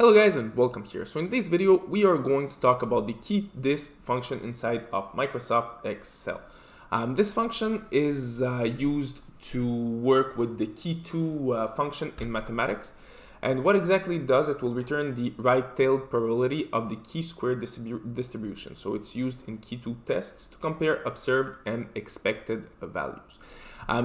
Hello guys and welcome here. So in this video we are going to talk about the CHIDIST function inside of Microsoft Excel. This function is used to work with the key2 function in mathematics, and what exactly it does, it will return the right-tailed probability of the chi-square distribution. So it's used in key2 tests to compare observed and expected values.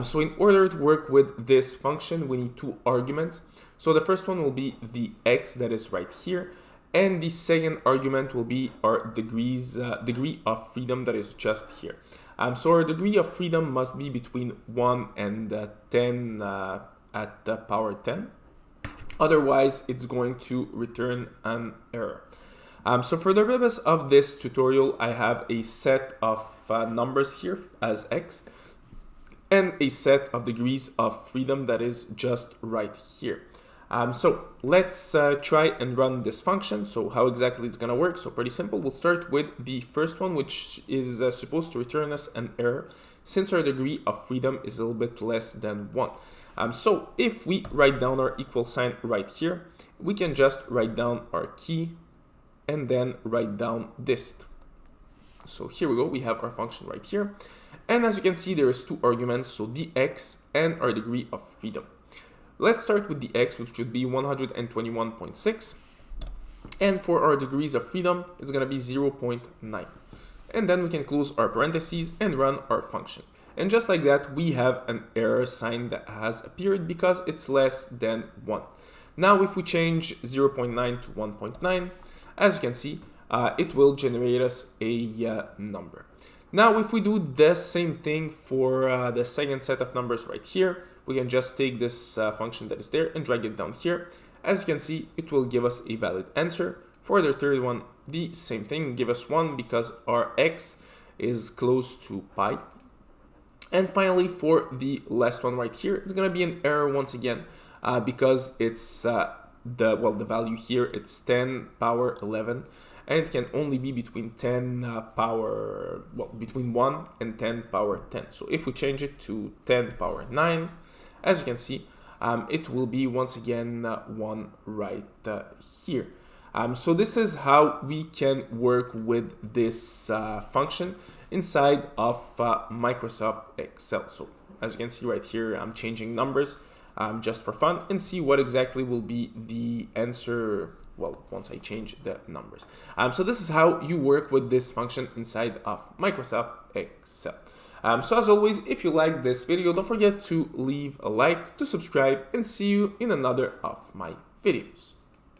So in order to work with this function, we need two arguments. So the first one will be the x that is right here, and the second argument will be our degree of freedom that is just here. So our degree of freedom must be between 1 and 10 at the power 10. Otherwise, it's going to return an error. So for the purpose of this tutorial, I have a set of numbers here as x, and a set of degrees of freedom that is just right here. So let's try and run this function. So how exactly it's gonna work? So pretty simple. We'll start with the first one, which is supposed to return us an error since our degree of freedom is a little bit less than 1. So if we write down our equal sign right here, we can just write down our key and then write down dist. So here we go, we have our function right here. And as you can see, there is two arguments, so the x and our degree of freedom. Let's start with the x, which should be 121.6. And for our degrees of freedom, it's going to be 0.9. And then we can close our parentheses and run our function. And just like that, we have an error sign that has appeared because it's less than 1. Now, if we change 0.9 to 1.9, as you can see, it will generate us a number. Now, if we do the same thing for the second set of numbers right here, we can just take this function that is there and drag it down here. As you can see, it will give us a valid answer. For the third one, the same thing, give us 1 because our x is close to pi. And finally, for the last one right here, it's going to be an error once again because it's the value here, it's 10 power 11. And it can only be between between 1 and 10 power 10. So if we change it to 10 power 9, as you can see, it will be once again 1 right here. So this is how we can work with this function inside of Microsoft Excel. So as you can see right here, I'm changing numbers just for fun and see what exactly will be the answer. Well, once I change the numbers. So this is how you work with this function inside of Microsoft Excel. So as always, if you like this video, don't forget to leave a like, to subscribe, and see you in another of my videos.